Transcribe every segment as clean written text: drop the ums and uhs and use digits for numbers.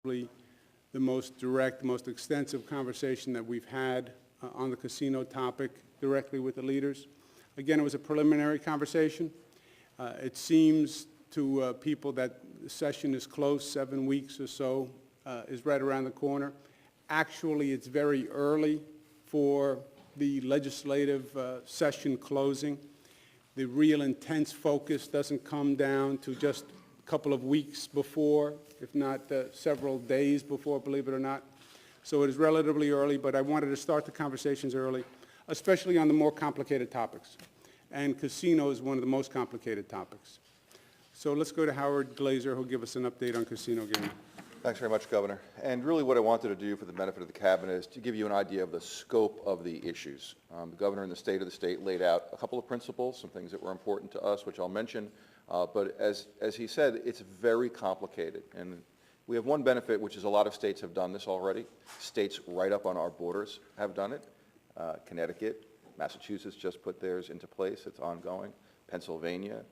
the most direct, most extensive conversation that we've had on the casino topic directly with the leaders. Again, it was a preliminary conversation. It seems to people that the session is close, 7 weeks or so is right around the corner. Actually, it's very early for the legislative session closing. The real intense focus doesn't come down to just a couple of weeks before, if not several days before, believe it or not. So it is relatively early, but I wanted to start the conversations early, especially on the more complicated topics. And casino is one of the most complicated topics. So let's go to Howard Glazer, who'll give us an update on casino gaming. Thanks very much, Governor. And really what I wanted to do for the benefit of the Cabinet is to give you an idea of the scope of the issues. The Governor and the State of the State laid out a couple of principles, some things that were important to us, which I'll mention. But as he said, it's very complicated. And we have one benefit, which is a lot of states have done this already. States right up on our borders have done it. Connecticut, Massachusetts just put theirs into place. It's ongoing. Pennsylvania,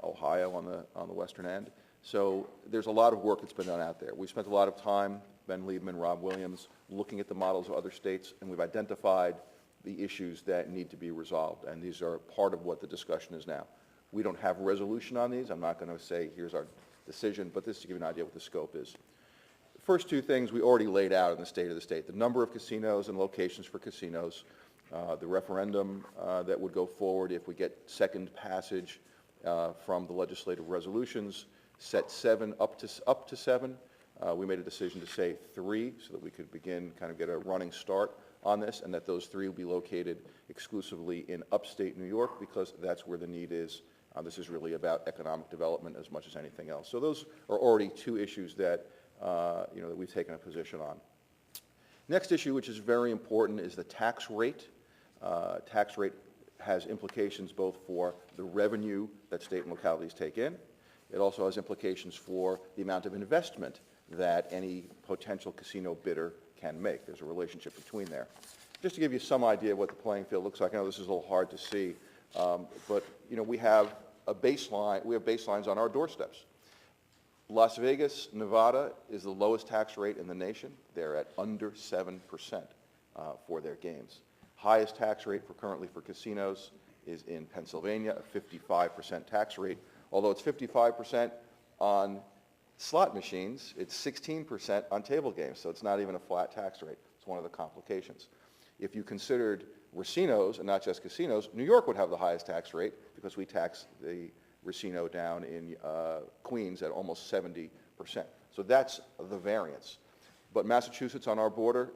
Ohio on the western end. So there's a lot of work that's been done out there. We spent a lot of time, Ben Liebman, Rob Williams, looking at the models of other states, and we've identified the issues that need to be resolved, and these are part of what the discussion is now. We don't have resolution on these. I'm not going to say here's our decision, but this is to give you an idea what the scope is. The first two things we already laid out in the State of the State, the number of casinos and locations for casinos, the referendum that would go forward if we get second passage from the legislative resolutions, set 7 up to 7. We made a decision to say 3 so that we could begin kind of get a running start on this, and that those 3 will be located exclusively in upstate New York because that's where the need is. This is really about economic development as much as anything else. So those are already 2 issues that that we've taken a position on. Next issue, which is very important, is the tax rate. Tax rate has implications both for the revenue that state and localities take in. It also has implications for the amount of investment that any potential casino bidder can make. There's a relationship between there. Just to give you some idea of what the playing field looks like, I know this is a little hard to see, but we have a baseline. We have baselines on our doorsteps. Las Vegas, Nevada is the lowest tax rate in the nation. They're at under 7% for their games. Highest tax rate currently for casinos is in Pennsylvania, a 55% tax rate. Although it's 55% on slot machines, it's 16% on table games, so it's not even a flat tax rate. It's one of the complications. If you considered racinos and not just casinos, New York would have the highest tax rate because we tax the racino down in Queens at almost 70%. So that's the variance. But Massachusetts on our border,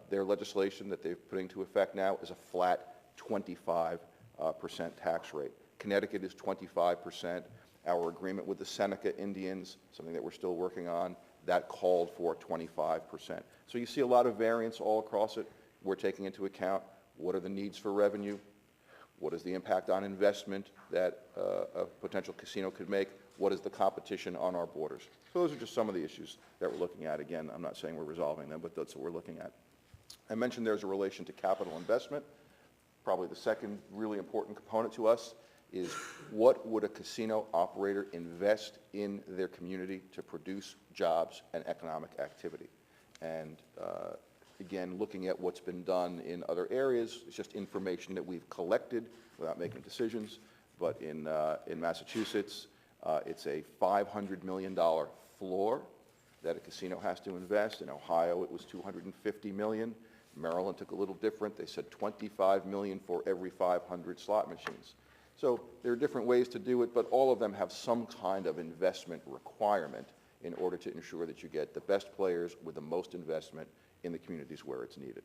their legislation that they're putting into effect now is a flat 25% tax rate. Connecticut is 25%. Our agreement with the Seneca Indians, something that we're still working on, that called for 25%. So you see a lot of variance all across it. We're taking into account what are the needs for revenue, what is the impact on investment that a potential casino could make, what is the competition on our borders. So those are just some of the issues that we're looking at. Again, I'm not saying we're resolving them, but that's what we're looking at. I mentioned there's a relation to capital investment. Probably the second really important component to us is what would a casino operator invest in their community to produce jobs and economic activity. And again, looking at what's been done in other areas, it's just information that we've collected without making decisions. But in Massachusetts, it's a $500 million floor that a casino has to invest. In Ohio, it was $250 million. Maryland took a little different. They said $25 million for every 500 slot machines. So there are different ways to do it, but all of them have some kind of investment requirement in order to ensure that you get the best players with the most investment in the communities where it's needed.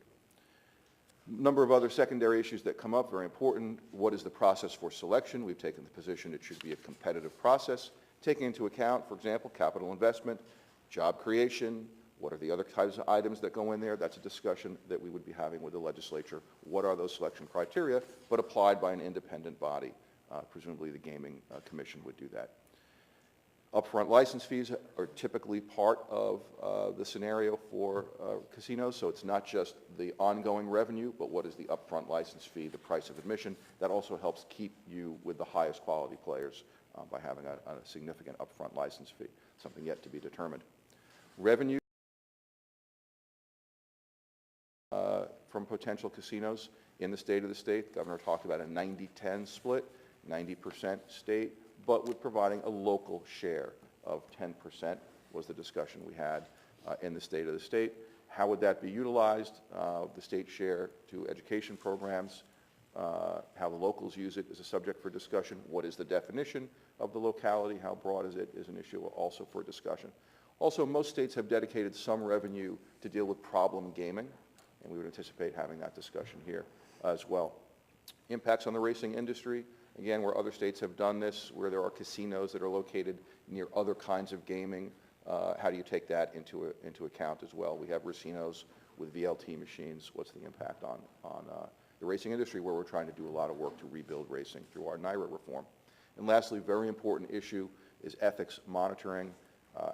A number of other secondary issues that come up, very important. What is the process for selection? We've taken the position it should be a competitive process, taking into account, for example, capital investment, job creation. What are the other types of items that go in there? That's a discussion that we would be having with the legislature. What are those selection criteria, but applied by an independent body? Presumably the Gaming Commission would do that. Upfront license fees are typically part of the scenario for casinos, so it's not just the ongoing revenue, but what is the upfront license fee, the price of admission. That also helps keep you with the highest quality players by having a significant upfront license fee, something yet to be determined. Revenue from potential casinos in the state of the state. The governor talked about a 90-10 split, 90% state, but with providing a local share of 10% was the discussion we had in the state of the state. How would that be utilized? The state share to education programs, how the locals use it is a subject for discussion. What is the definition of the locality? How broad is it is an issue also for discussion. Also, most states have dedicated some revenue to deal with problem gaming, and we would anticipate having that discussion here as well. Impacts on the racing industry, again, where other states have done this, where there are casinos that are located near other kinds of gaming, how do you take that into account as well? We have racinos with VLT machines. What's the impact on the racing industry, where we're trying to do a lot of work to rebuild racing through our NYRA reform? And lastly, very important issue is ethics monitoring,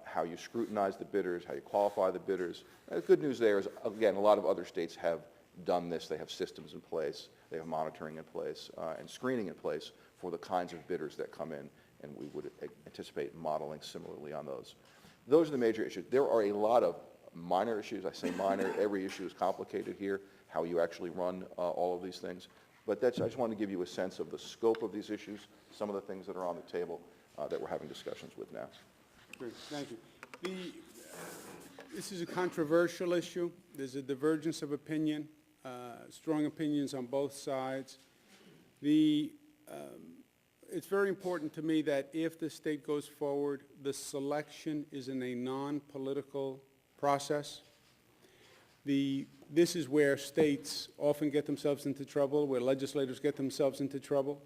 how you scrutinize the bidders, how you qualify the bidders. The good news there is, again, a lot of other states have done this. They have systems in place, they have monitoring in place, and screening in place for the kinds of bidders that come in, and we would anticipate modeling similarly on those. Those are the major issues. There are a lot of minor issues. I say minor, every issue is complicated here, how you actually run all of these things. But I just want to give you a sense of the scope of these issues, some of the things that are on the table that we're having discussions with now. Great, thank you. This is a controversial issue. There's a divergence of opinion, strong opinions on both sides. It's very important to me that if the state goes forward, the selection is in a non-political process. This is where states often get themselves into trouble, where legislators get themselves into trouble.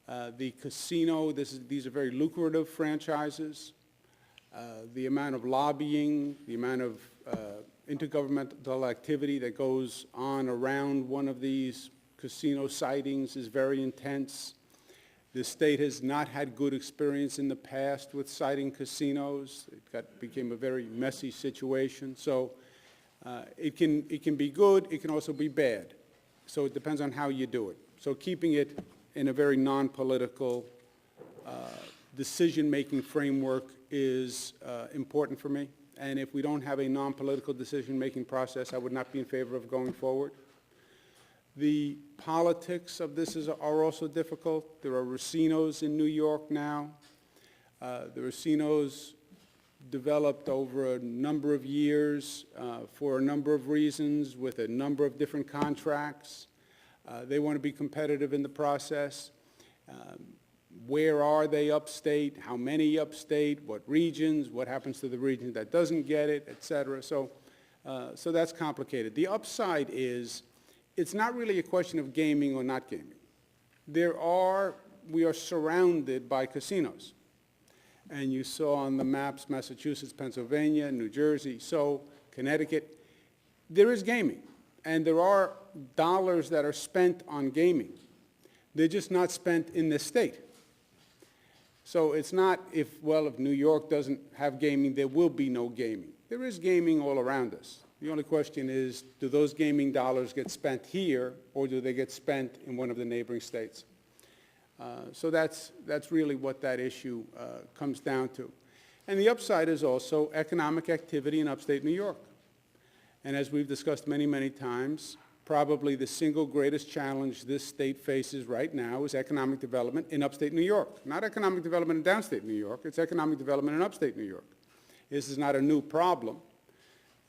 The casino, these are very lucrative franchises. The amount of lobbying, the amount of intergovernmental activity that goes on around one of these casino sightings is very intense. The state has not had good experience in the past with siting casinos. It became a very messy situation. So it can be good, it can also be bad. So it depends on how you do it. So keeping it in a very non-political decision-making framework is important for me. And if we don't have a non-political decision-making process, I would not be in favor of going forward. The politics of this are also difficult. There are racinos in New York now. The racinos developed over a number of years for a number of reasons with a number of different contracts. They want to be competitive in the process. Where are they upstate? How many upstate? What regions? What happens to the region that doesn't get it, et cetera? So that's complicated. The upside is it's not really a question of gaming or not gaming. We are surrounded by casinos. And you saw on the maps Massachusetts, Pennsylvania, New Jersey, so Connecticut. There is gaming, and there are dollars that are spent on gaming. They're just not spent in this state. So it's not if New York doesn't have gaming, there will be no gaming. There is gaming all around us. The only question is, do those gaming dollars get spent here, or do they get spent in one of the neighboring states? So that's really what that issue comes down to. And the upside is also economic activity in upstate New York. And as we've discussed many, many times, probably the single greatest challenge this state faces right now is economic development in upstate New York. Not economic development in downstate New York, it's economic development in upstate New York. This is not a new problem.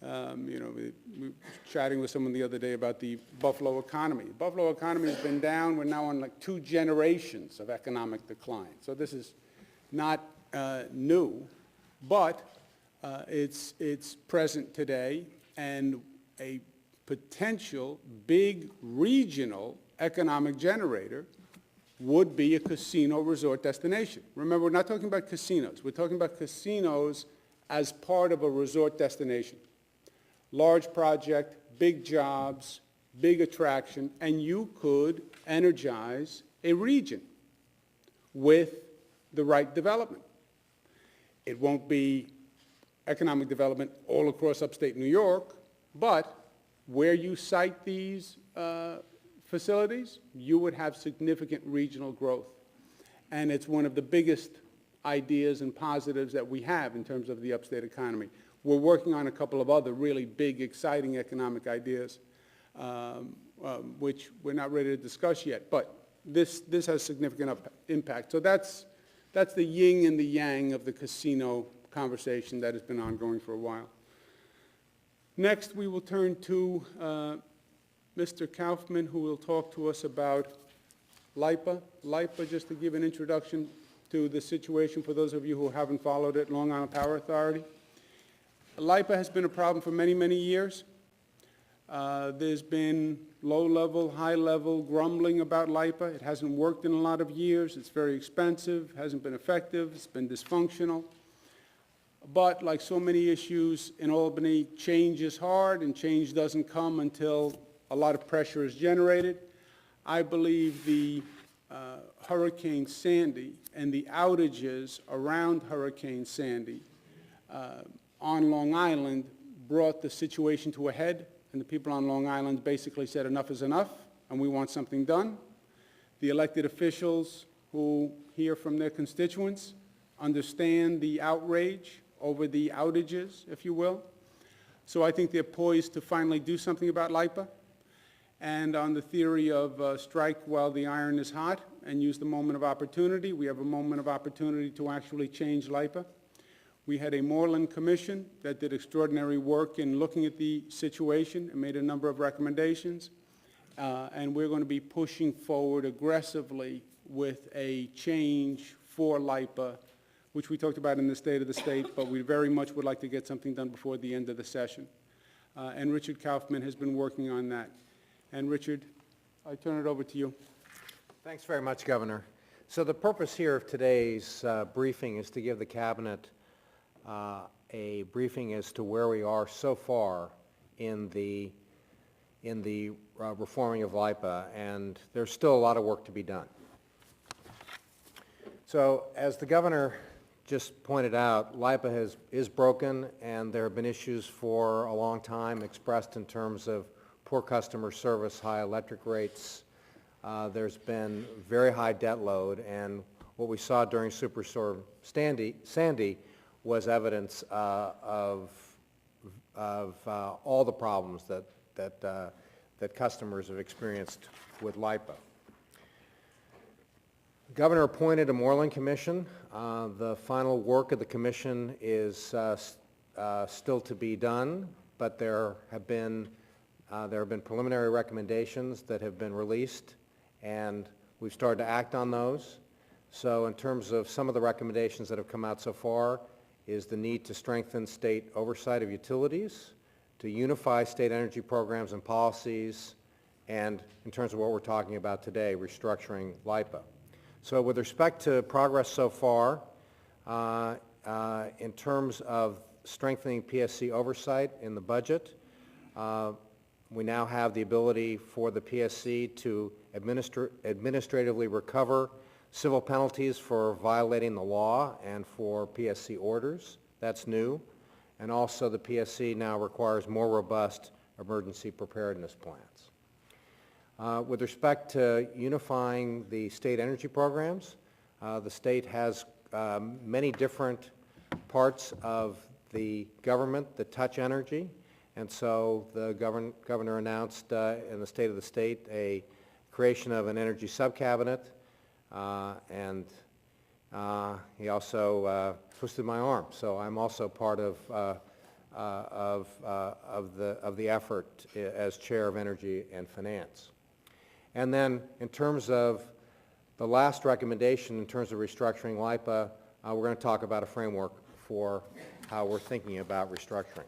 We were chatting with someone the other day about the Buffalo economy. The Buffalo economy has been down. We're now on like 2 generations of economic decline. So this is not new, but it's present today, and a potential big regional economic generator would be a casino resort destination. Remember, we're not talking about casinos. We're talking about casinos as part of a resort destination. Large project, big jobs, big attraction, and you could energize a region with the right development. It won't be economic development all across upstate New York, but where you site these facilities, you would have significant regional growth. And it's one of the biggest ideas and positives that we have in terms of the upstate economy. we're working on a couple of other really big, exciting economic ideas, which we're not ready to discuss yet. But this has significant impact. So that's the yin and the yang of the casino conversation that has been ongoing for a while. Next, we will turn to Mr. Kaufman, who will talk to us about LIPA. LIPA, just to give an introduction to the situation for those of you who haven't followed it, Long Island Power Authority. LIPA has been a problem for many, many years. There's been low-level, high-level grumbling about LIPA. It hasn't worked in a lot of years. It's very expensive, hasn't been effective, it's been dysfunctional. But like so many issues in Albany, change is hard, and change doesn't come until a lot of pressure is generated. I believe the Hurricane Sandy and the outages around Hurricane Sandy on Long Island brought the situation to a head, and the people on Long Island basically said enough is enough, and we want something done. The elected officials who hear from their constituents understand the outrage over the outages, if you will. So I think they're poised to finally do something about LIPA. And on the theory of strike while the iron is hot and use the moment of opportunity, we have a moment of opportunity to actually change LIPA. We had a Moreland Commission that did extraordinary work in looking at the situation and made a number of recommendations. And we're going to be pushing forward aggressively with a change for LIPA, which we talked about in the State of the State, but we very much would like to get something done before the end of the session. And Richard Kaufman has been working on that. And Richard, I turn it over to you. Thanks very much, Governor. So the purpose here of today's briefing is to give the Cabinet a briefing as to where we are so far in the reforming of LIPA, and there's still a lot of work to be done. So as the Governor just pointed out, LIPA is broken, and there have been issues for a long time expressed in terms of poor customer service, high electric rates. There's been very high debt load, and what we saw during Superstorm Sandy was evidence of all the problems that customers have experienced with LIPA. The Governor appointed a Moreland Commission. The final work of the commission is still to be done, but there have been preliminary recommendations that have been released, and we've started to act on those. So in terms of some of the recommendations that have come out so far is the need to strengthen state oversight of utilities, to unify state energy programs and policies, and in terms of what we're talking about today, restructuring LIPA. So with respect to progress so far, in terms of strengthening PSC oversight in the budget, we now have the ability for the PSC to administratively recover civil penalties for violating the law and for PSC orders. That's new. And also the PSC now requires more robust emergency preparedness plans. With respect to unifying the state energy programs, the state has many different parts of the government that touch energy. And so the governor announced in the State of the State a creation of an energy subcabinet, and he also twisted my arm. So I'm also part of the effort as chair of Energy and Finance. And then in terms of the last recommendation, in terms of restructuring LIPA, we're going to talk about a framework for how we're thinking about restructuring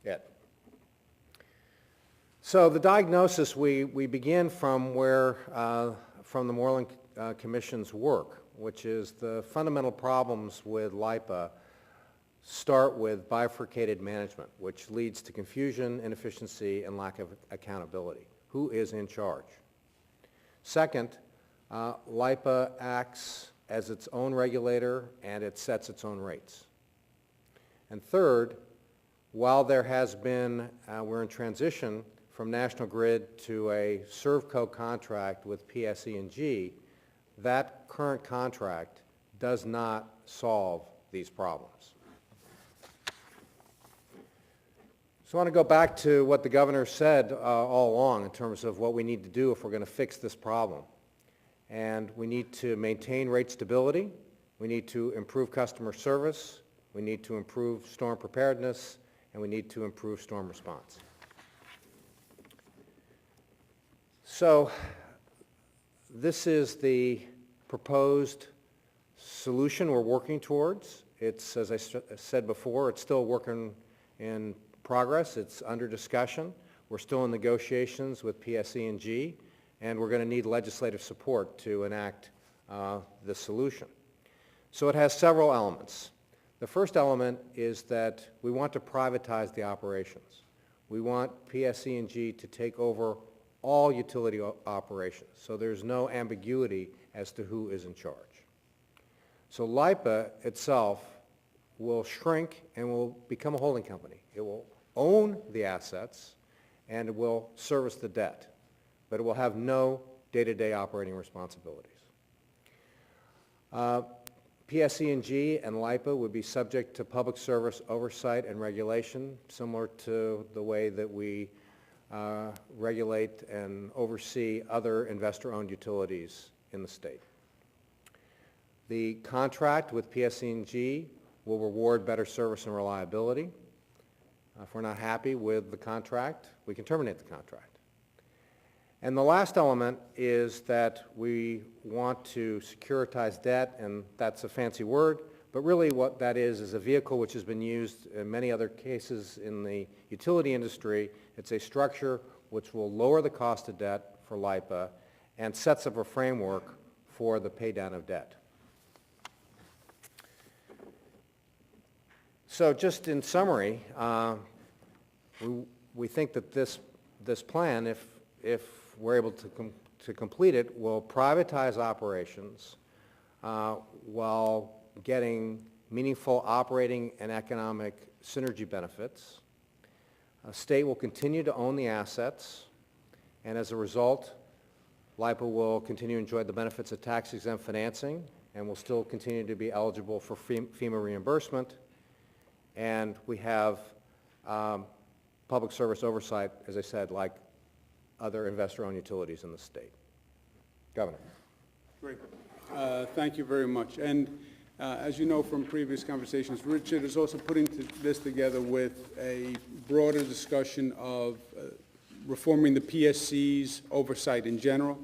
it. So the diagnosis, we begin from from the Moreland Commission's work, which is the fundamental problems with LIPA start with bifurcated management, which leads to confusion, inefficiency, and lack of accountability. Who is in charge? Second, LIPA acts as its own regulator, and it sets its own rates. And third, while there has been, we're in transition from National Grid to a ServCo contract with PSE&G, that current contract does not solve these problems. So I want to go back to what the governor said all along in terms of what we need to do if we're going to fix this problem. And we need to maintain rate stability, we need to improve customer service, we need to improve storm preparedness, and we need to improve storm response. So this is the proposed solution we're working towards. It's, as I said before, it's still working in progress. It's under discussion. We're still in negotiations with PSE&G, and we're going to need legislative support to enact this solution. So it has several elements. The first element is that we want to privatize the operations. We want PSE&G to take over all utility operations, so there's no ambiguity as to who is in charge. So LIPA itself will shrink and will become a holding company. It will own the assets and it will service the debt, but it will have no day-to-day operating responsibilities. PSE&G and LIPA would be subject to public service oversight and regulation, similar to the way that we regulate and oversee other investor-owned utilities in the state. The contract with PSE&G will reward better service and reliability. If we're not happy with the contract, we can terminate the contract. And the last element is that we want to securitize debt, and that's a fancy word, but really what that is a vehicle which has been used in many other cases in the utility industry. It's a structure which will lower the cost of debt for LIPA and sets up a framework for the pay down of debt. So just in summary, we think that this plan, if we're able to complete it, will privatize operations while getting meaningful operating and economic synergy benefits. State will continue to own the assets, and as a result, LIPA will continue to enjoy the benefits of tax-exempt financing and will still continue to be eligible for FEMA reimbursement. And we have public service oversight, as I said, like other investor-owned utilities in the state. Governor. Great. Thank you very much. And as you know from previous conversations, Richard is also putting this together with a broader discussion of reforming the PSC's oversight in general.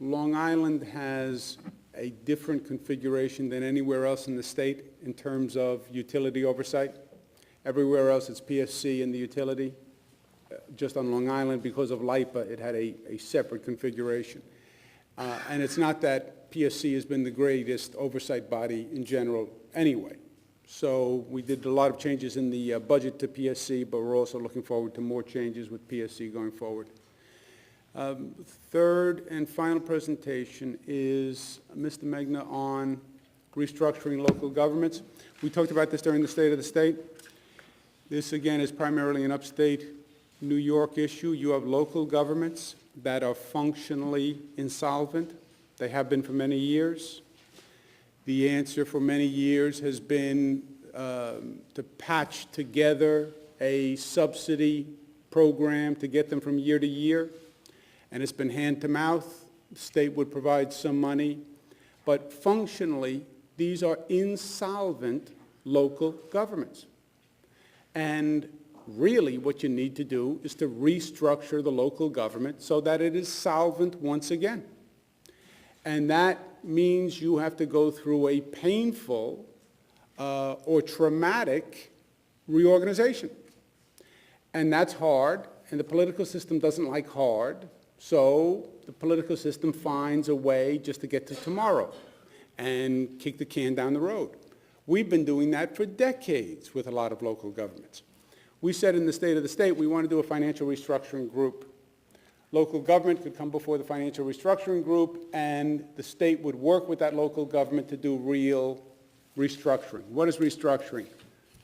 Long Island has a different configuration than anywhere else in the state in terms of utility oversight. Everywhere else it's PSC and the utility. Just on Long Island, because of LIPA, it had a separate configuration. And it's not that PSC has been the greatest oversight body in general anyway. So we did a lot of changes in the budget to PSC, but we're also looking forward to more changes with PSC going forward. Third and final presentation is Mr. Megna on restructuring local governments. We talked about this during the State of the State. This, again, is primarily an upstate New York issue. You have local governments that are functionally insolvent. They have been for many years. The answer for many years has been to patch together a subsidy program to get them from year to year. And it's been hand to mouth. The state would provide some money. But functionally, these are insolvent local governments. And really what you need to do is to restructure the local government so that it is solvent once again. And that means you have to go through a painful or traumatic reorganization. And that's hard, and the political system doesn't like hard, so the political system finds a way just to get to tomorrow and kick the can down the road. We've been doing that for decades with a lot of local governments. We said in the State of the State we want to do a financial restructuring group. Local government could come before the financial restructuring group, and the state would work with that local government to do real restructuring. What is restructuring?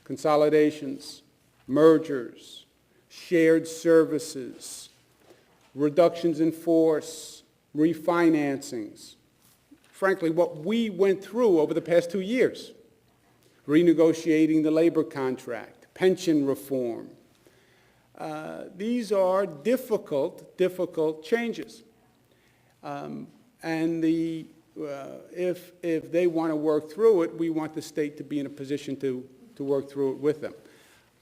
Consolidations, mergers, shared services, reductions in force, refinancings. Frankly, what we went through over the past 2 years, renegotiating the labor contract, pension reform, These are difficult changes. And if they want to work through it, we want the state to be in a position to work through it with them.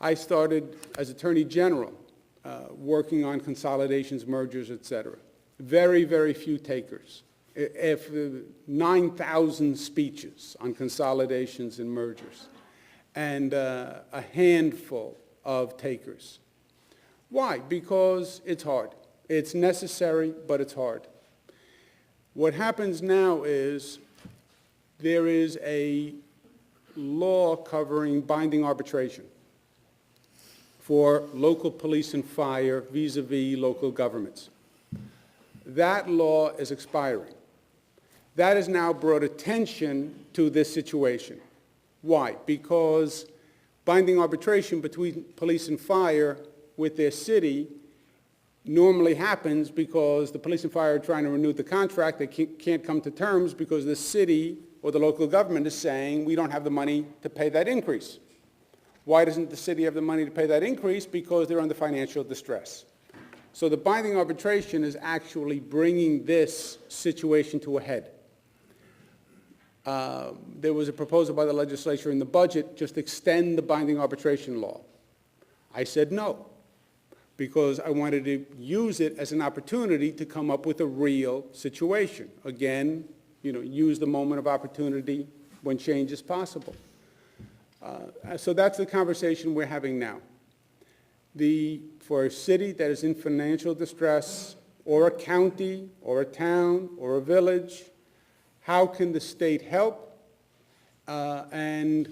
I started as Attorney General working on consolidations, mergers, et cetera. Very, very few takers. If 9,000 speeches on consolidations and mergers, and a handful of takers. Why? Because it's hard. It's necessary, but it's hard. What happens now is there is a law covering binding arbitration for local police and fire vis-a-vis local governments. That law is expiring. That has now brought attention to this situation. Why? Because binding arbitration between police and fire with their city normally happens because the police and fire are trying to renew the contract. They can't come to terms because the city or the local government is saying we don't have the money to pay that increase. Why doesn't the city have the money to pay that increase? Because they're under financial distress. So the binding arbitration is actually bringing this situation to a head. There was a proposal by the legislature in the budget, just extend the binding arbitration law. I said no, because I wanted to use it as an opportunity to come up with a real situation. Again, use the moment of opportunity when change is possible. So that's the conversation we're having now. For a city that is in financial distress, or a county, or a town, or a village, how can the state help? And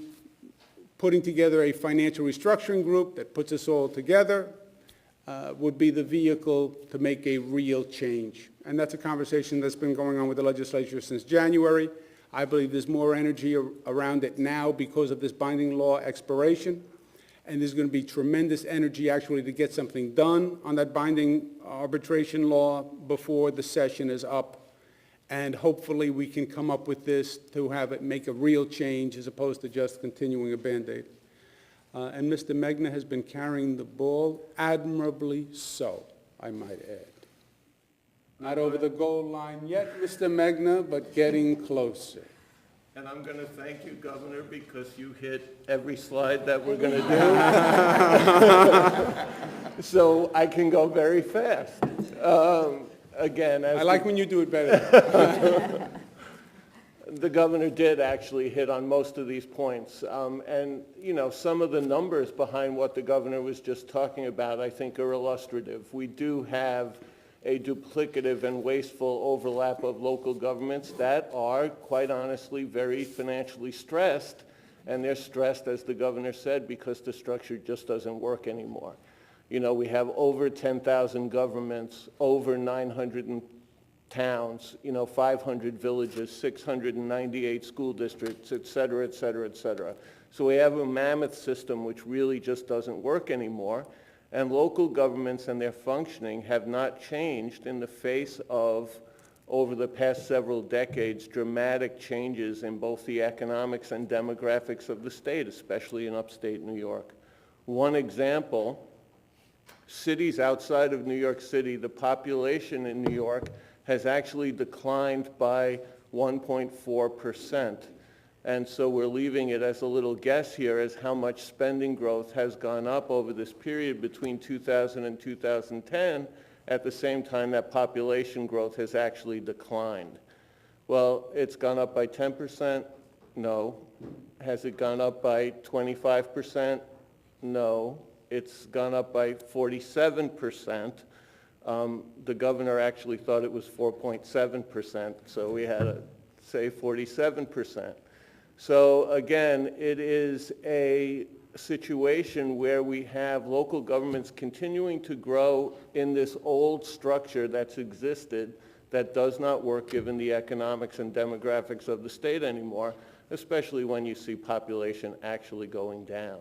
putting together a financial restructuring group that puts us all together would be the vehicle to make a real change. And that's a conversation that's been going on with the legislature since January. I believe there's more energy around it now because of this binding law expiration. And there's going to be tremendous energy actually to get something done on that binding arbitration law before the session is up. And hopefully we can come up with this to have it make a real change as opposed to just continuing a Band-Aid. And Mr. Megna has been carrying the ball admirably so, I might add. Not over the goal line yet, Mr. Megna, but getting closer. And I'm going to thank you, Governor, because you hit every slide that we're going to do. So I can go very fast. Again, I like when you do it better. The governor did actually hit on most of these points. And, some of the numbers behind what the governor was just talking about, I think, are illustrative. We do have a duplicative and wasteful overlap of local governments that are, quite honestly, very financially stressed. And they're stressed, as the governor said, because the structure just doesn't work anymore. We have over 10,000 governments, over 900 towns, 500 villages, 698 school districts, et cetera, et cetera, et cetera. So we have a mammoth system which really just doesn't work anymore. And local governments and their functioning have not changed in the face of, over the past several decades, dramatic changes in both the economics and demographics of the state, especially in upstate New York. One example, cities outside of New York City, the population in New York has actually declined by 1.4%. And so we're leaving it as a little guess here as how much spending growth has gone up over this period between 2000 and 2010, at the same time that population growth has actually declined. Well, it's gone up by 10%? No. Has it gone up by 25%? No. It's gone up by 47%. The governor actually thought it was 4.7%, so we had to say 47%. So again, it is a situation where we have local governments continuing to grow in this old structure that's existed that does not work given the economics and demographics of the state anymore, especially when you see population actually going down.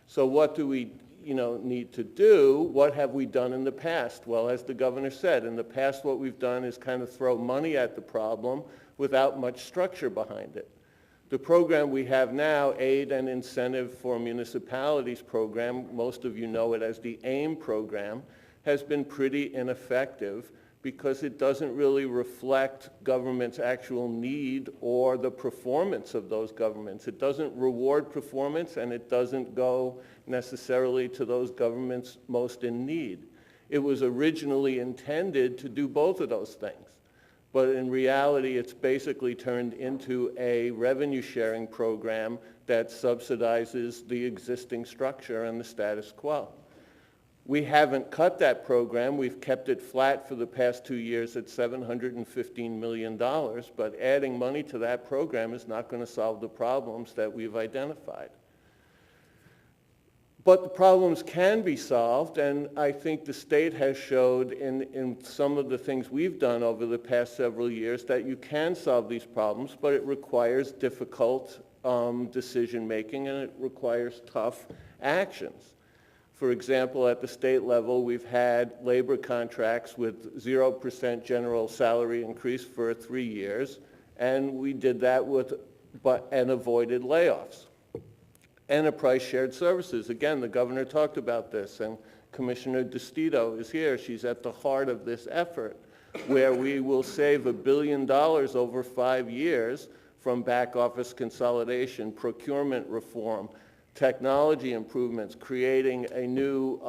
So what do we need to do? What have we done in the past? Well, as the governor said, in the past what we've done is kind of throw money at the problem without much structure behind it. The program we have now, Aid and Incentive for Municipalities program, most of you know it as the AIM program, has been pretty ineffective because it doesn't really reflect government's actual need or the performance of those governments. It doesn't reward performance, and it doesn't go necessarily to those governments most in need. It was originally intended to do both of those things, but in reality, it's basically turned into a revenue sharing program that subsidizes the existing structure and the status quo. We haven't cut that program. We've kept it flat for the past 2 years at $715 million, but adding money to that program is not going to solve the problems that we've identified. But the problems can be solved, and I think the state has showed in some of the things we've done over the past several years that you can solve these problems, but it requires difficult decision-making, and it requires tough actions. For example, at the state level, we've had labor contracts with 0% general salary increase for 3 years, and we did that and avoided layoffs. Enterprise shared services, again, the governor talked about this, and Commissioner DeStito is here. She's at the heart of this effort, where we will save $1 billion over 5 years from back office consolidation, procurement reform, technology improvements, creating a new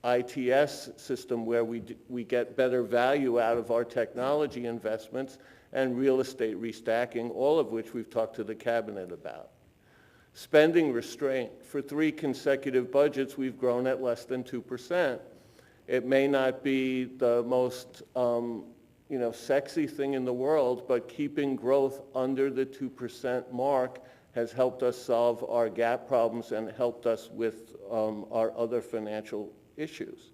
ITS system where we get better value out of our technology investments, and real estate restacking, all of which we've talked to the cabinet about. Spending restraint. For 3 consecutive budgets, we've grown at less than 2%. It may not be the most sexy thing in the world, but keeping growth under the 2% mark has helped us solve our gap problems and helped us with our other financial issues.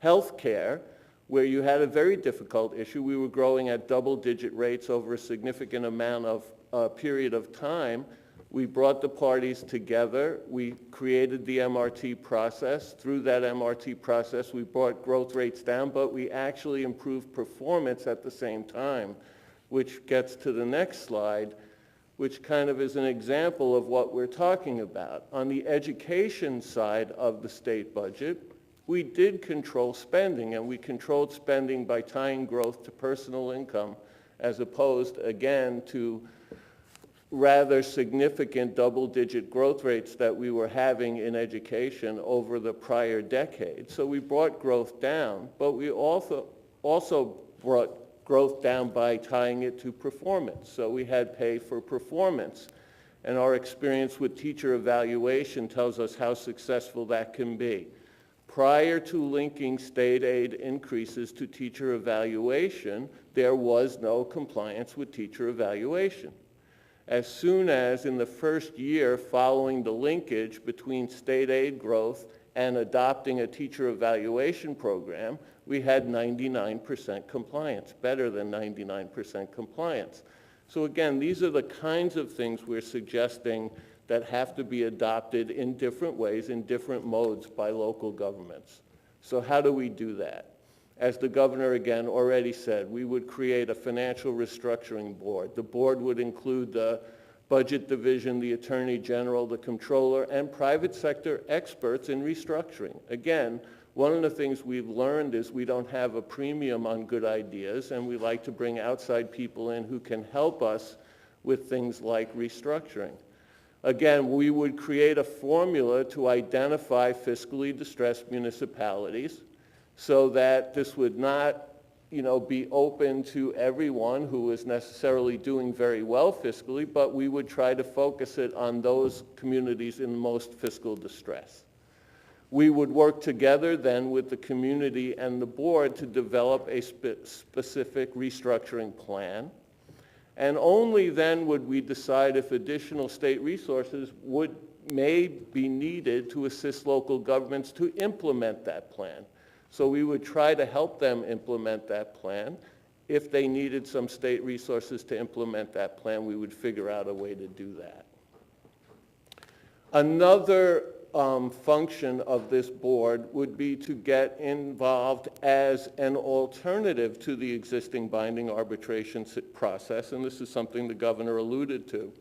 Healthcare, where you had a very difficult issue, we were growing at double-digit rates over a significant amount of period of time. We brought the parties together. We created the MRT process. Through that MRT process, we brought growth rates down, but we actually improved performance at the same time, which gets to the next slide, which kind of is an example of what we're talking about. On the education side of the state budget, we did control spending, and we controlled spending by tying growth to personal income, as opposed, again, to rather significant double-digit growth rates that we were having in education over the prior decade. So we brought growth down, but we also brought growth down by tying it to performance. So we had pay for performance. And our experience with teacher evaluation tells us how successful that can be. Prior to linking state aid increases to teacher evaluation, there was no compliance with teacher evaluation. As soon as in the first year following the linkage between state aid growth and adopting a teacher evaluation program, we had 99% compliance, better than 99% compliance. So again, these are the kinds of things we're suggesting that have to be adopted in different ways, in different modes by local governments. So how do we do that? As the governor, again, already said, we would create a financial restructuring board. The board would include the budget division, the attorney general, the comptroller, and private sector experts in restructuring. Again, one of the things we've learned is we don't have a premium on good ideas, and we like to bring outside people in who can help us with things like restructuring. Again, we would create a formula to identify fiscally distressed municipalities so that this would not, be open to everyone who is necessarily doing very well fiscally, but we would try to focus it on those communities in most fiscal distress. We would work together then with the community and the board to develop a specific restructuring plan. And only then would we decide if additional state resources may be needed to assist local governments to implement that plan. So we would try to help them implement that plan. If they needed some state resources to implement that plan, we would figure out a way to do that. Another function of this board would be to get involved as an alternative to the existing binding arbitration process, and this is something the governor alluded to.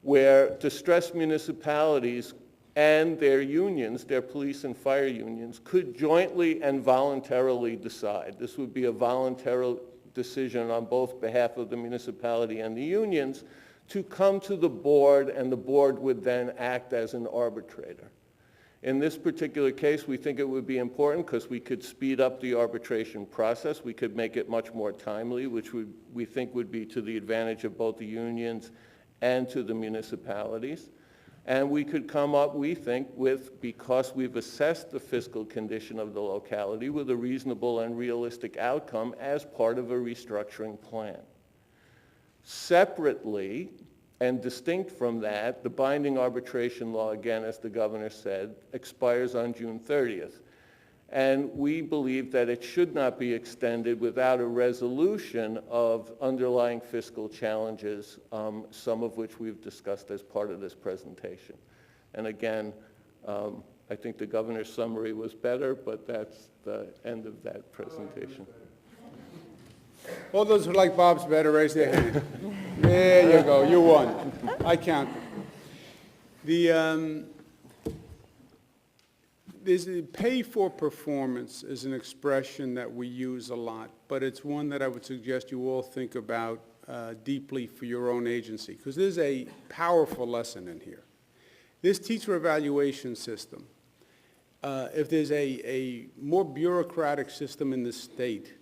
where distressed municipalities and their unions, their police and fire unions, could jointly and voluntarily decide. This would be a voluntary decision on both behalf of the municipality and the unions to come to the board, and the board would then act as an arbitrator. In this particular case, we think it would be important because we could speed up the arbitration process. We could make it much more timely, which we think would be to the advantage of both the unions and to the municipalities. And we could come up, we think, with, because we've assessed the fiscal condition of the locality, with a reasonable and realistic outcome as part of a restructuring plan. Separately, and distinct from that, the binding arbitration law, again, as the governor said, expires on June 30th. And we believe that it should not be extended without a resolution of underlying fiscal challenges, some of which we've discussed as part of this presentation. And again, I think the governor's summary was better, but that's the end of that presentation. All those who like Bob's better, raise their hand. There you go, you won. I count. There's a pay for performance is an expression that we use a lot, but it's one that I would suggest you all think about deeply for your own agency, because there's a powerful lesson in here. This teacher evaluation system, if there's a more bureaucratic system in the state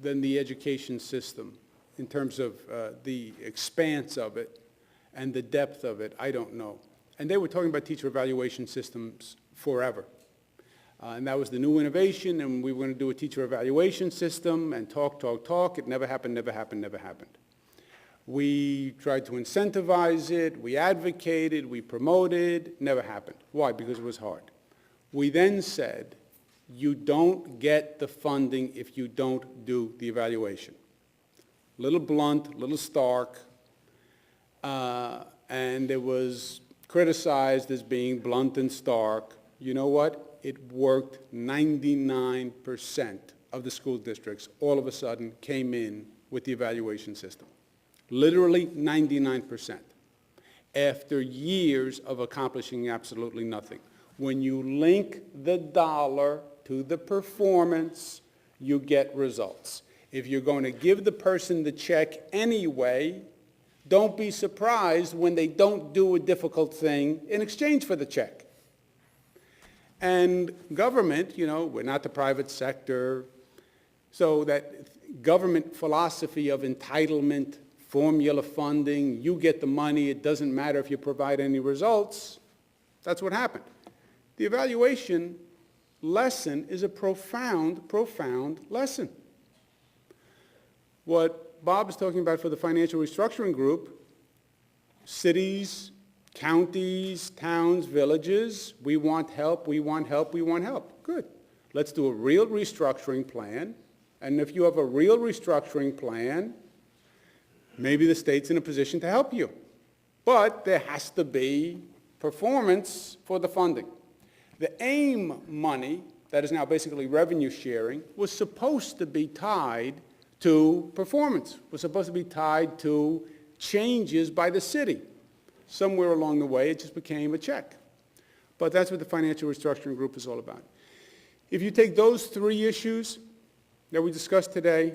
than the education system in terms of the expanse of it and the depth of it, I don't know. And they were talking about teacher evaluation systems forever. And that was the new innovation, and we were going to do a teacher evaluation system and talk. It never happened. We tried to incentivize it, we advocated, we promoted, never happened. Why? Because it was hard. We then said, you don't get the funding if you don't do the evaluation. Little blunt, little stark, and it was criticized as being blunt and stark. You know what? It worked. 99% of the school districts all of a sudden came in with the evaluation system. Literally 99%. After years of accomplishing absolutely nothing. When you link the dollar to the performance, you get results. If you're going to give the person the check anyway, don't be surprised when they don't do a difficult thing in exchange for the check. And government, you know, we're not the private sector, so that government philosophy of entitlement, formula funding, you get the money, it doesn't matter if you provide any results, that's what happened. The evaluation lesson is a profound, profound lesson. What Bob is talking about for the financial restructuring group, cities, counties, towns, villages, we want help, we want help, we want help. Good. Let's do a real restructuring plan, and if you have a real restructuring plan, maybe the state's in a position to help you. But there has to be performance for the funding. The AIM money, that is now basically revenue sharing, was supposed to be tied to performance, was supposed to be tied to changes by the city. Somewhere along the way, it just became a check. But that's what the financial restructuring group is all about. If you take those three issues that we discussed today,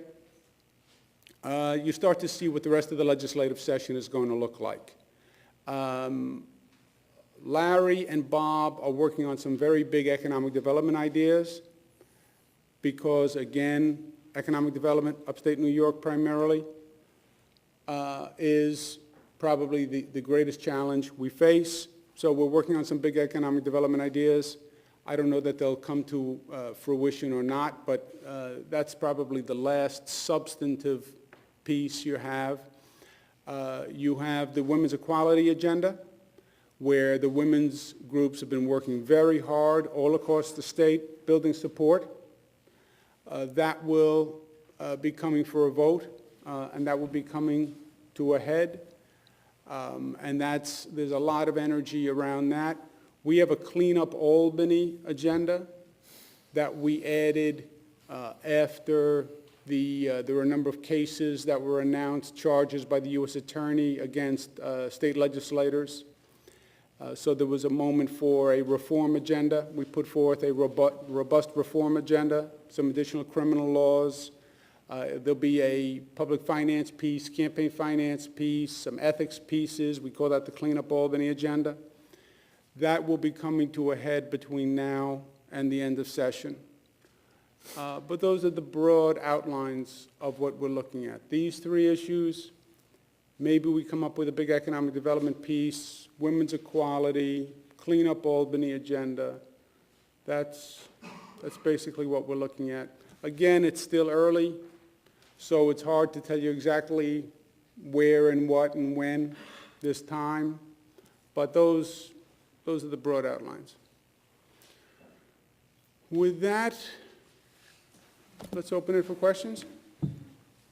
you start to see what the rest of the legislative session is going to look like. Larry and Bob are working on some very big economic development ideas because, again, economic development, upstate New York primarily, is probably the greatest challenge we face. So we're working on some big economic development ideas. I don't know that they'll come to fruition or not, but that's probably the last substantive piece you have. You have the women's equality agenda, where the women's groups have been working very hard all across the state, building support. That will be coming for a vote, and that will be coming to a head. And there's a lot of energy around that. We have a Clean Up Albany agenda that we added after There were a number of cases that were announced, charges by the U.S. Attorney against state legislators. So there was a moment for a reform agenda. We put forth a robust reform agenda, some additional criminal laws. There'll be a public finance piece, campaign finance piece, some ethics pieces. We call that the Clean Up Albany agenda. That will be coming to a head between now and the end of session. But those are the broad outlines of what we're looking at. These three issues, maybe we come up with a big economic development piece, women's equality, Clean Up Albany agenda. That's basically what we're looking at. Again, it's still early, so it's hard to tell you exactly where and what and when this time, but those are the broad outlines. With that, let's open it for questions.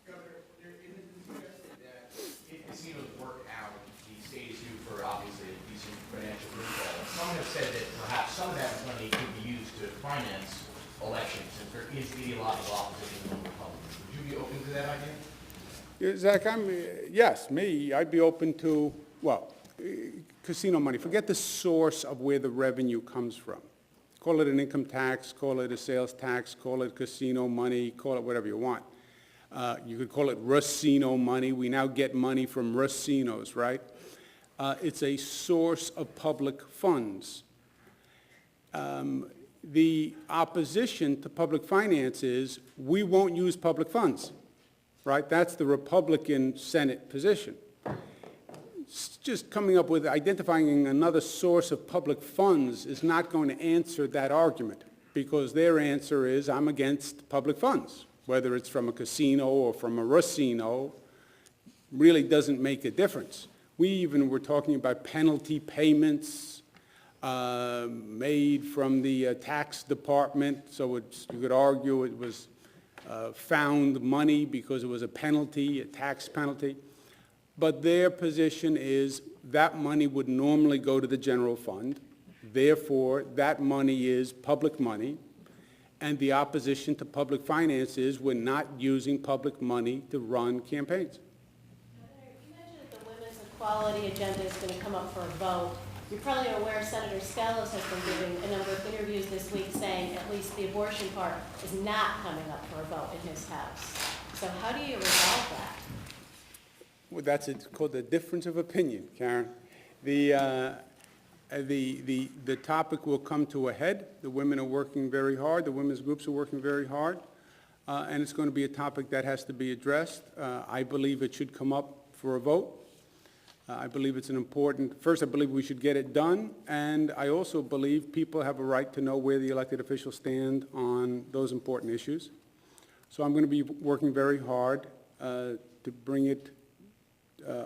Governor, there is suggested that if casinos work out, the state is due for obviously a decent financial windfall. Some have said that perhaps some of that money could be used to finance elections if there is ideological opposition among Republicans. Would you be open to that idea? Yeah, Zach, yes, I'd be open to, well, casino money. Forget the source of where the revenue comes from. Call it an income tax, call it a sales tax, call it casino money, call it whatever you want. You could call it Racino money. We now get money from racinos, right? It's a source of public funds. The opposition to public finance is we won't use public funds, right? That's the Republican Senate position. Just coming up with identifying another source of public funds is not going to answer that argument, because their answer is I'm against public funds. Whether it's from a casino or from a racino really doesn't make a difference. We even were talking about penalty payments made from the tax department, so you could argue it was found money because it was a penalty, a tax penalty. But their position is that money would normally go to the general fund. Therefore, that money is public money. And the opposition to public finance is we're not using public money to run campaigns. You mentioned that the women's equality agenda is going to come up for a vote. You're probably aware Senator Skelos has been giving a number of interviews this week saying at least the abortion part is not coming up for a vote in his House. So how do you resolve that? Well, that's called the difference of opinion, Karen. The topic will come to a head. The women are working very hard. The women's groups are working very hard. And it's going to be a topic that has to be addressed. I believe it should come up for a vote. I believe it's an important, first I believe we should get it done, and I also believe people have a right to know where the elected officials stand on those important issues. So I'm going to be working very hard to bring it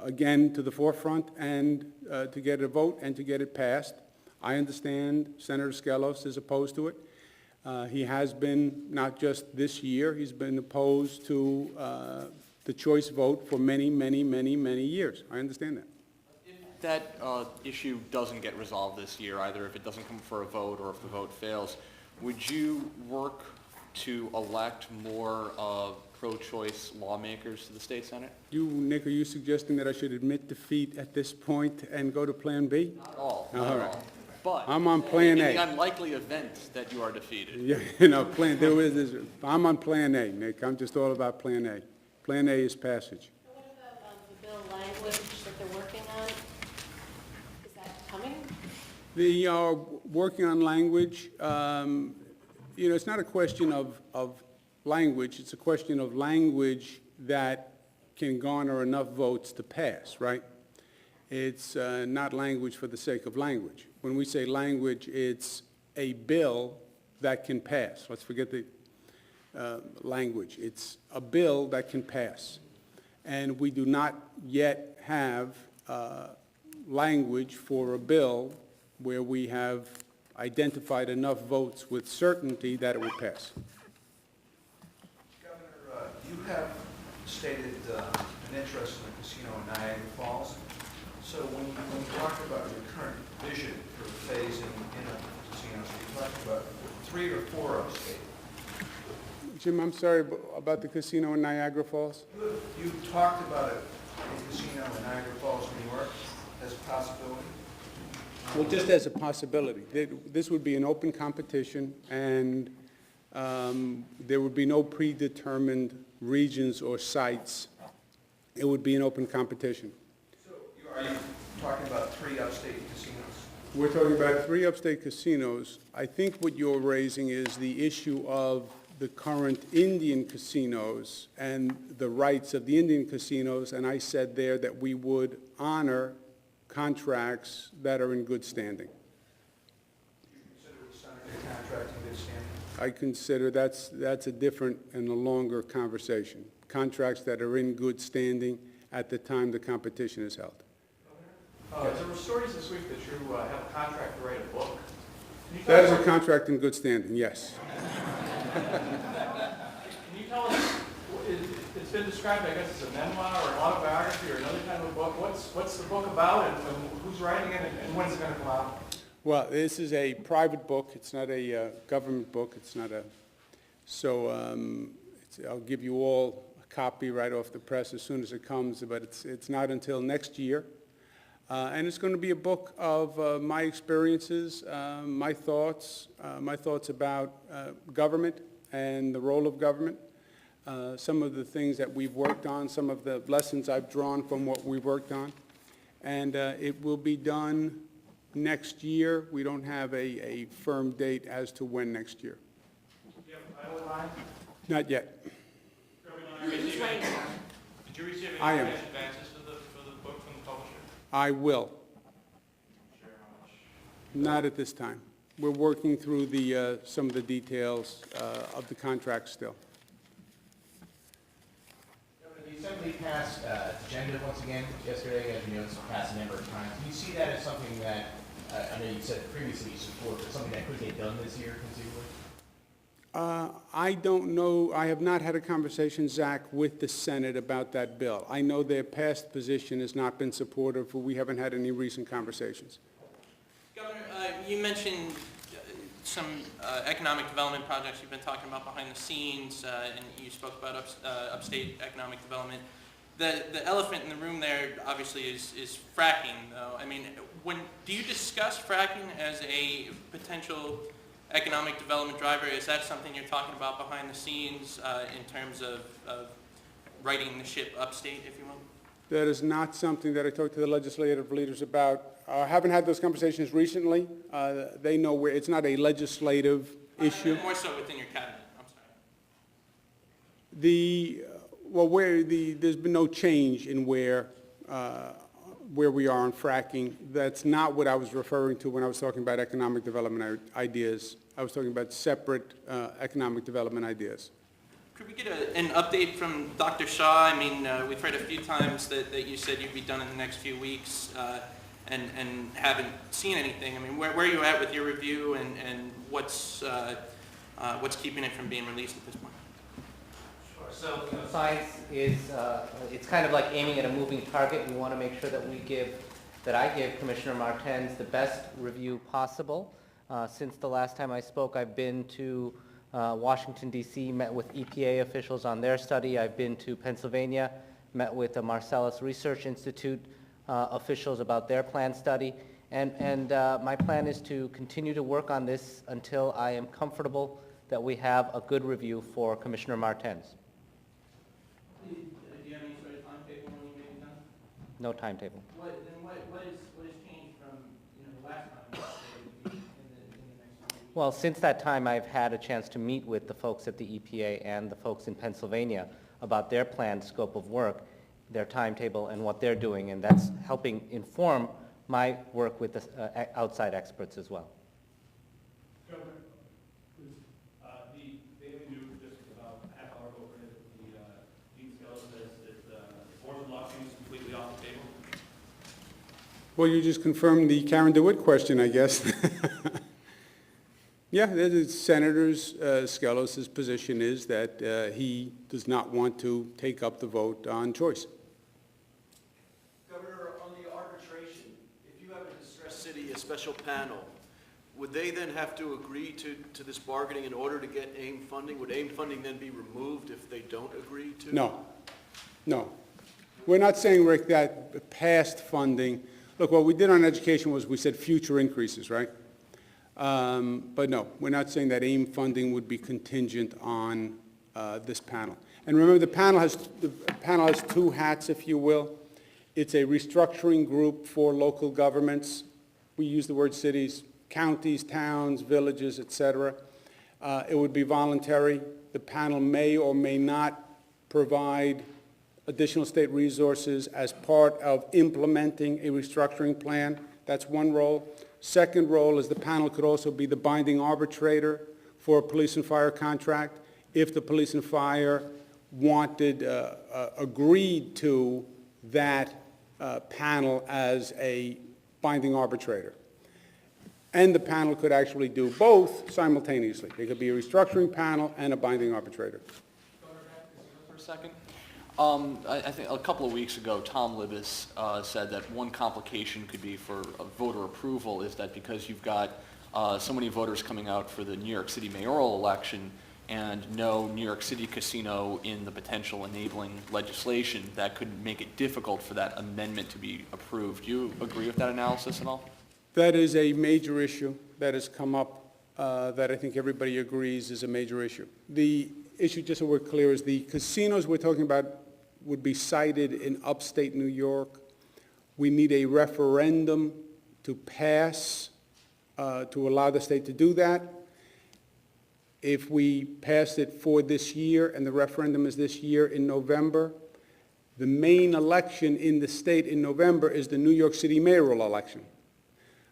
again to the forefront and to get a vote and to get it passed. I understand Senator Skelos is opposed to it. He has been, not just this year, he's been opposed to the choice vote for many, many, many, many years. I understand that. If that issue doesn't get resolved this year, either if it doesn't come for a vote or if the vote fails, would you work to elect more pro-choice lawmakers to the state Senate? Nick, are you suggesting that I should admit defeat at this point and go to Plan B? Not at all. All Not at right. all. But I'm on Plan A. in the unlikely event that you are defeated. Yeah, I'm on Plan A, Nick. I'm just all about Plan A. Plan A is passage. What about the bill language that they're working on? Is that coming? They are working on language. It's not a question of language. It's a question of language that can garner enough votes to pass, right? It's not language for the sake of language. When we say language, it's a bill that can pass. Let's forget the language. It's a bill that can pass. And we do not yet have language for a bill where we have identified enough votes with certainty that it will pass. Governor, you have stated an interest in the casino in Niagara Falls. So when you talk about your current vision for phasing in of casinos, are you talking about 3 or 4 upstate? Jim, I'm sorry about the casino in Niagara Falls. You talked about a casino in Niagara Falls, New York, as a possibility. Well, just as a possibility. This would be an open competition, and there would be no predetermined regions or sites. It would be an open competition. So are you talking about 3 upstate casinos? We're talking about 3 upstate casinos. I think what you're raising is the issue of the current Indian casinos and the rights of the Indian casinos, and I said there that we would honor contracts that are in good standing. You consider the Senator contract in good standing? I consider that's a different and a longer conversation. Contracts that are in good standing at the time the competition is held. There were stories this week that you have a contract to write a book. That is a contract in good standing, yes. Can you tell us, it's been described, I guess, as a memoir or an autobiography or another kind of book. What's the book about, and who's writing it, and when's it going to come out? Well, this is a private book. It's not a government book. It's not a, so I'll give you all a copy right off the press as soon as it comes, but it's not until next year. And it's going to be a book of my experiences, my thoughts about government and the role of government, some of the things that we've worked on, some of the lessons I've drawn from what we've worked on. And it will be done next year. We don't have a firm date as to when next year. Do you have a title in mind? Not yet. Did you receive any I am. cash advances for the book from the publisher? I will. Share how much? Not at this time. We're working through the, some of the details of the contract still. The Assembly passed agenda once again yesterday, as you know, it's passed a number of times. Do you see that as something that, I know you said previously you support, but something that could get done this year conceivably? I don't know. I have not had a conversation, Zach, with the Senate about that bill. I know their past position has not been supportive, but we haven't had any recent conversations. Governor, you mentioned some economic development projects you've been talking about behind the scenes, and you spoke about upstate economic development. The elephant in the room there obviously is fracking, though. I mean, do you discuss fracking as a potential economic development driver? Is that something you're talking about behind the scenes in terms of righting the ship upstate, if you will? That is not something that I talked to the legislative leaders about. I haven't had those conversations recently. They know where it's not a legislative issue. More so within your cabinet, I'm sorry. There's been no change in where we are on fracking. That's not what I was referring to when I was talking about economic development ideas. I was talking about separate economic development ideas. Could we get an update from Dr. Shaw? I mean, we've heard a few times that you said you'd be done in the next few weeks and haven't seen anything. I mean, where are you at with your review, and what's keeping it from being released at this point? So science is, it's kind of like aiming at a moving target. We want to make sure that I give Commissioner Martens the best review possible. Since the last time I spoke, I've been to Washington, D.C., met with EPA officials on their study. I've been to Pennsylvania, met with the Marcellus Research Institute officials about their plan study. And my plan is to continue to work on this until I am comfortable that we have a good review for Commissioner Martens. Do you have any sort of timetable when you may be done? No timetable. What has changed from the last time in the next few weeks? Well, since that time, I've had a chance to meet with the folks at the EPA and the folks in Pennsylvania about their planned scope of work, their timetable, and what they're doing, and that's helping inform my work with the outside experts as well. Governor, the Daily News just about a half hour ago printed the Dean Skelos says that the Board law is completely off the table. Well, you just confirmed the Karen DeWitt question, I guess. Yeah, Senator Skelos' position is that he does not want to take up the vote on choice. Governor, on the arbitration, if you have a distressed city, a special panel, would would they then have to agree to this bargaining in order to get AIM funding? Would AIM funding then be removed if they don't agree to? No, no. We're not saying, Rick, that past funding, look, what we did on education was we said future increases, right? But no, we're not saying that AIM funding would be contingent on this panel. And remember, the panel has two hats, if you will. It's a restructuring group for local governments. We use the word cities, counties, towns, villages, et cetera. It would be voluntary. The panel may or may not provide additional state resources as part of implementing a restructuring plan. That's one role. Second role is the panel could also be the binding arbitrator for a police and fire contract if the police and fire wanted, agreed to that panel as a binding arbitrator. And the panel could actually do both simultaneously. It could be a restructuring panel and a binding arbitrator. For a second. I think a couple of weeks ago, Tom Libis said that one complication could be for voter approval is that because you've got so many voters coming out for the New York City mayoral election and no New York City casino in the potential enabling legislation, that could make it difficult for that amendment to be approved. Do you agree with that analysis at all? That is a major issue that has come up that I think everybody agrees is a major issue. The issue, just so we're clear, is the casinos we're talking about would be cited in upstate New York. We need a referendum to pass to allow the state to do that. If we pass it for this year, and the referendum is this year in November, the main election in the state in November is the New York City mayoral election.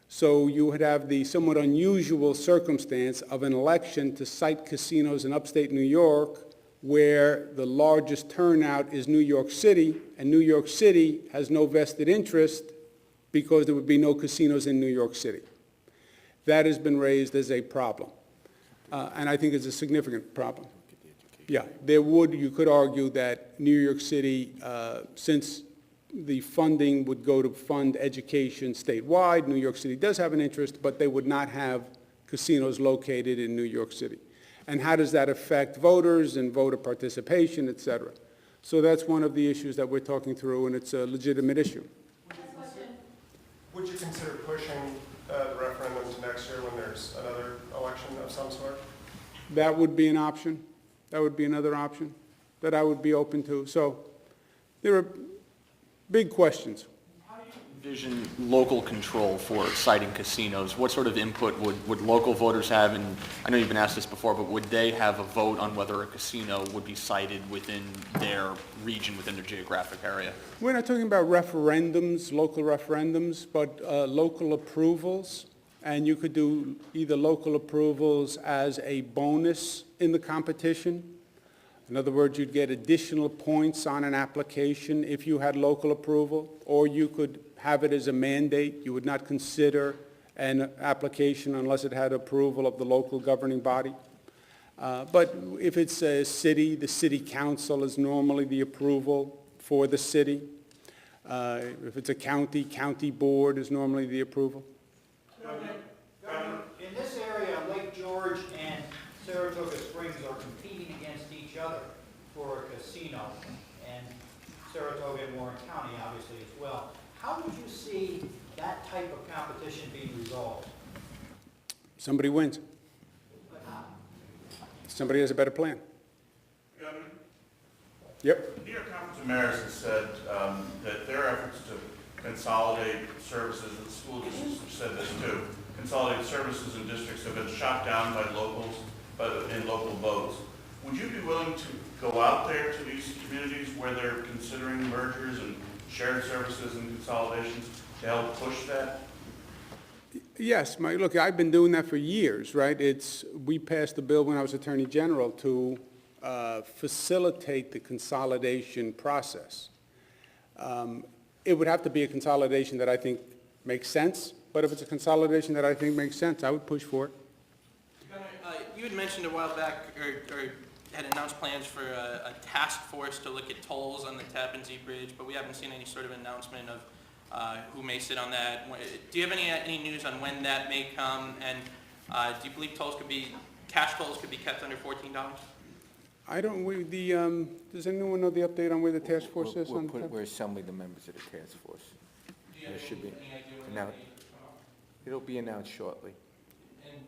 So you would have the somewhat unusual circumstance of an election to cite casinos in upstate New York where the largest turnout is New York City, and New York City has no vested interest because there would be no casinos in New York City. That has been raised as a problem, and I think it's a significant problem. Yeah, you could argue that New York City, since the funding would go to fund education statewide, New York City does have an interest, but they would not have casinos located in New York City. And how does that affect voters and voter participation, et cetera? So that's one of the issues that we're talking through, and it's a legitimate issue. Would you consider pushing the referendum to next year when there's another election of some sort? That would be an option. That would be another option that I would be open to. So there are big questions. How do you envision local control for citing casinos? What sort of input would local voters have? And I know you've been asked this before, but would they have a vote on whether a casino would be cited within their region, within their geographic area? We're not talking about referendums, local referendums, but local approvals. And you could do either local approvals as a bonus in the competition. In other words, you'd get additional points on an application if you had local approval, or you could have it as a mandate. You would not consider an application unless it had approval of the local governing body. But if it's a city, the city council is normally the approval for the city. If it's a county, county board is normally the approval. Governor, in this area, Lake George and Saratoga Springs are competing against each other for a casino, and Saratoga and Warren County obviously as well. How would you see that type of competition being resolved? Somebody wins. Somebody has a better plan. Governor? Yep. The New York Conference of Mayors has said that their efforts to consolidate services, the school districts have said this too, consolidate services in districts have been shot down by locals, in local votes. Would you be willing to go out there to these communities where they're considering mergers and shared services and consolidations to help push that? Yes, look, I've been doing that for years, right? We passed a bill when I was Attorney General to facilitate the consolidation process. It would have to be a consolidation that I think makes sense, but if it's a consolidation that I think makes sense, I would push for it. You had mentioned a while back, or had announced plans for a task force to look at tolls on the Tappan Zee Bridge, but we haven't seen any sort of announcement of who may sit on that. Do you have any news on when that may come? And Do you believe cash tolls could be kept under $14? I don't, does anyone know the update on where the task force is on? We're assembling the members of the task force. Do you have It should be any idea when now- that date will come up? It'll be announced shortly. And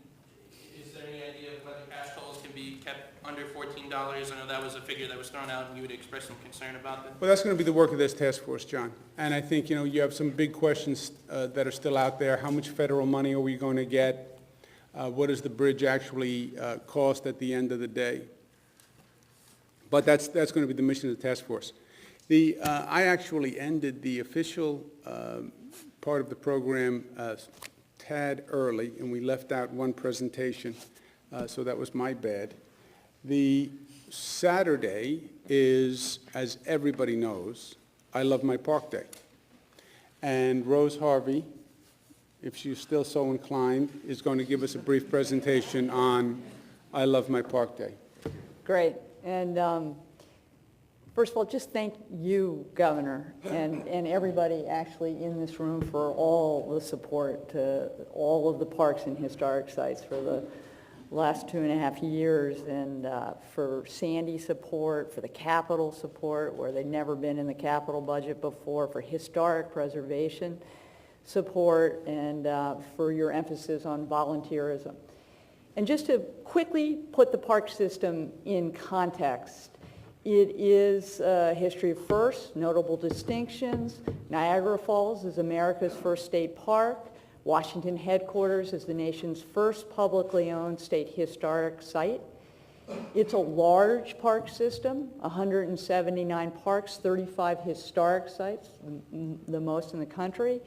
is there any idea of whether cash tolls can be kept under $14? I know that was a figure that was thrown out, and you would express some concern about that. Well, that's going to be the work of this task force, John. And I think, you have some big questions that are still out there. How much federal money are we going to get? What does the bridge actually cost at the end of the day? But that's going to be the mission of the task force. I actually ended the official part of the program a tad early, and we left out one presentation, so that was my bad. The Saturday is, as everybody knows, I Love My Park Day. And Rose Harvey, if she's still so inclined, is going to give us a brief presentation on I Love My Park Day. Great. And first of all, just thank you, Governor, and everybody actually in this room for all the support to all of the parks and historic sites for the last 2.5 years, and for Sandy support, for the capital support, where they'd never been in the capital budget before, for historic preservation support, and for your emphasis on volunteerism. And just to quickly put the park system in context, it is a history of firsts, notable distinctions. Niagara Falls is America's first state park. Washington headquarters is the nation's first publicly owned state historic site. It's a large park system, 179 parks, 35 historic sites, the most in the country.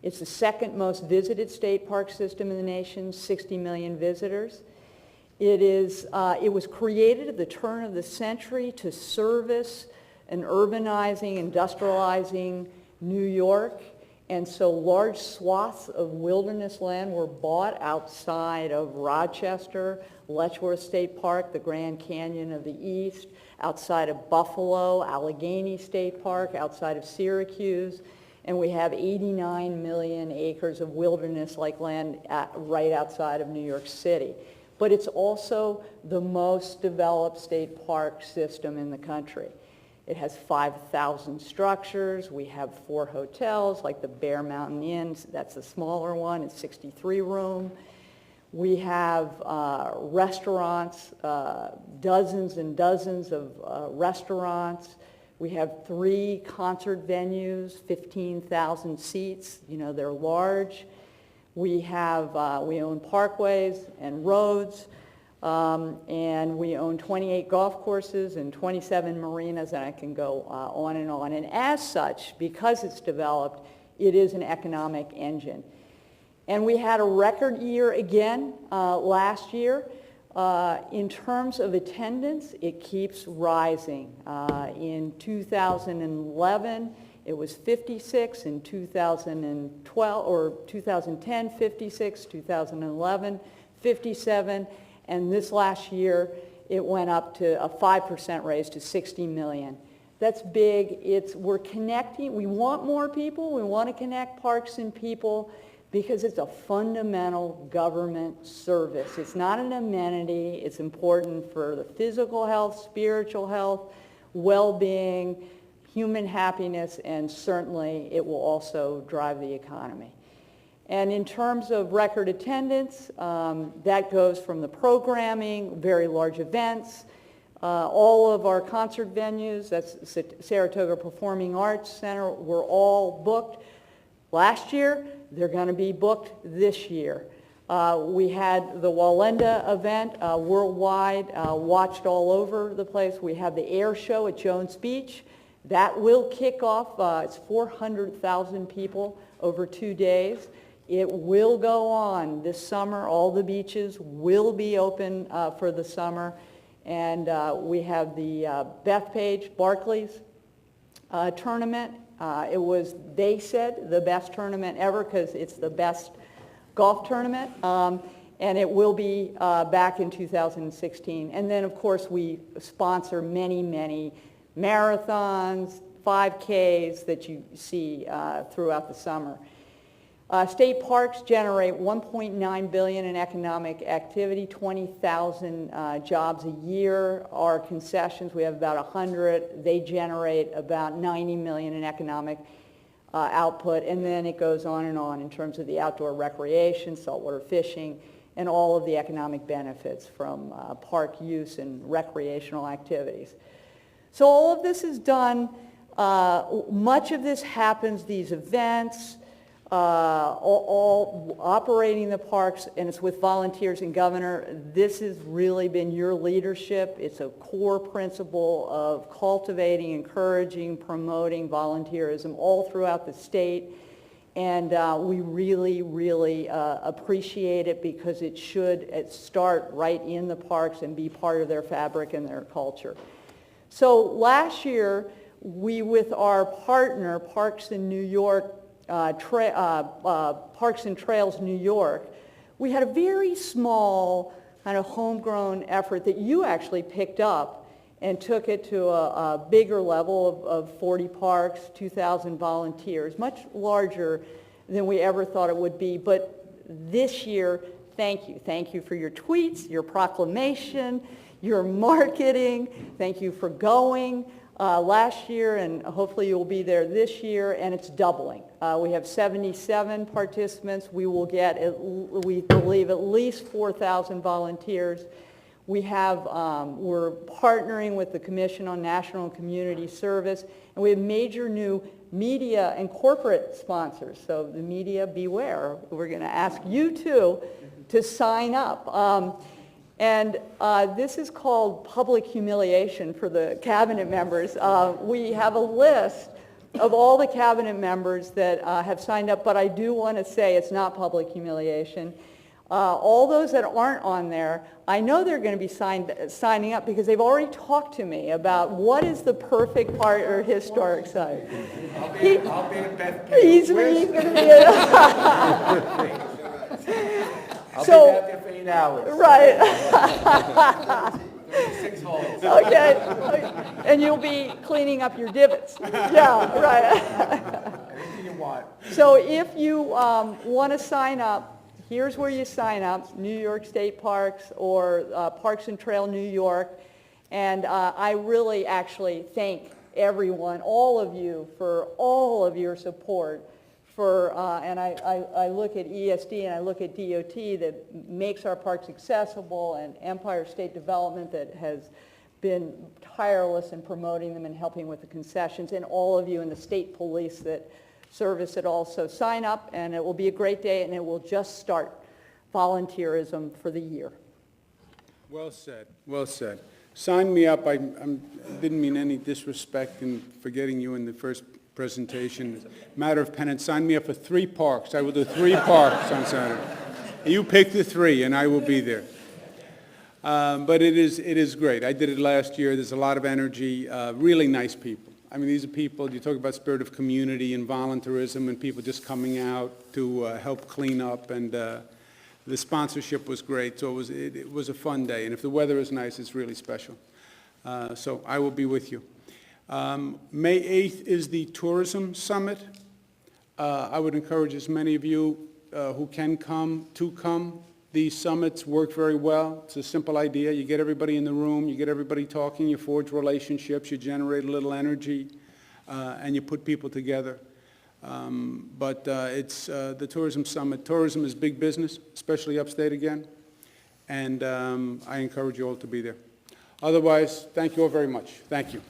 It's the second most visited state park system in the nation, 60 million visitors. It was created at the turn of the century to service an urbanizing, industrializing New York. And so large swaths of wilderness land were bought outside of Rochester, Letchworth State Park, the Grand Canyon of the East, outside of Buffalo, Allegheny State Park, outside of Syracuse. And we have 89 million acres of wilderness-like land right outside of New York City. But it's also the most developed state park system in the country. It has 5,000 structures. We have 4 hotels, like the Bear Mountain Inn. That's the smaller one. It's 63 room. We have restaurants, dozens and dozens of restaurants. We have 3 concert venues, 15,000 seats. They're large. We own parkways and roads, and we own 28 golf courses and 27 marinas, and I can go on and on. And as such, because it's developed, it is an economic engine. And we had a record year again last year. In terms of attendance, it keeps rising. In 2011, it was 56, in 2012, or 2010, 56, 2011, 57, and this last year, it went up to a 5% raise to 60 million. That's big. We're connecting. We want more people. We want to connect parks and people because it's a fundamental government service. It's not an amenity. It's important for the physical health, spiritual health, well-being, human happiness, and certainly it will also drive the economy. And in terms of record attendance, that goes from the programming, very large events, all of our concert venues, that's Saratoga Performing Arts Center, were all booked last year. They're going to be booked this year. We had the Wallenda event worldwide, watched all over the place. We have the air show at Jones Beach. That will kick off. It's 400,000 people over 2 days. It will go on this summer. All the beaches will be open for the summer. And we have the Bethpage Barclays tournament. It was, they said, the best tournament ever because it's the best golf tournament. And it will be back in 2016. And then, of course, we sponsor many, many marathons, 5Ks that you see throughout the summer. State parks generate $1.9 billion in economic activity, 20,000 jobs a year. Our concessions, we have about 100. They generate about $90 million in economic output, and then it goes on in terms of the outdoor recreation, saltwater fishing, and all of the economic benefits from park use and recreational activities. So all of this is done. Much of this happens, these events, all operating the parks, and it's with volunteers. And Governor, this has really been your leadership. It's a core principle of cultivating, encouraging, promoting volunteerism all throughout the state. And we really, really appreciate it, because it should start right in the parks and be part of their fabric and their culture. So last year, we, with our partner, Parks in New York, Parks and Trails New York, we had a very small kind of homegrown effort that you actually picked up and took it to a bigger level of 40 parks, 2,000 volunteers, much larger than we ever thought it would be. But this year, thank you. Thank you for your tweets, your proclamation, your marketing. Thank you for going last year, and hopefully you'll be there this year, and it's doubling. We have 77 participants. We will get, we believe, at least 4,000 volunteers. We have, we're partnering with the Commission on National and Community Service, and we have major new media and corporate sponsors. So the media, beware. We're going to ask you too to sign up. This is called public humiliation for the cabinet members. We have a list of all the cabinet members that have signed up, but I do want to say it's not public humiliation. All those that aren't on there, I know they're going to be signing up, because they've already talked to me about what is the perfect part or historic site. I'll be at Beth He's going to be I'll be out there for 8 hours. Right. 6 holes. Okay. And you'll be cleaning up your divots. Yeah, right. Anything you want. So if you want to sign up, here's where you sign up: New York State Parks or Parks and Trail New York. And I really actually thank everyone, all of you, for all of your support. And I look at ESD and I look at DOT that makes our parks accessible, and Empire State Development that has been tireless in promoting them and helping with the concessions, and all of you in the state police that service it all. So sign up, and it will be a great day, and it will just start volunteerism for the year. Well said, well said. Sign me up. I didn't mean any disrespect in forgetting you in the first presentation. Matter of penance, sign me up for 3 parks. I will do 3 parks on Saturday. You pick the 3, and I will be there. But it is great. I did it last year. There's a lot of energy, really nice people. I mean, these are people, you talk about spirit of community and volunteerism and people just coming out to help clean up, and the sponsorship was great, so it was a fun day. And if the weather is nice, it's really special. So I will be with you. May 8th is the Tourism Summit. I would encourage as many of you who can come to come. These summits work very well. It's a simple idea. You get everybody in the room, you get everybody talking, you forge relationships, you generate a little energy, and you put people together. But it's the Tourism Summit. Tourism is big business, especially upstate again, and I encourage you all to be there. Otherwise, thank you all very much. Thank you.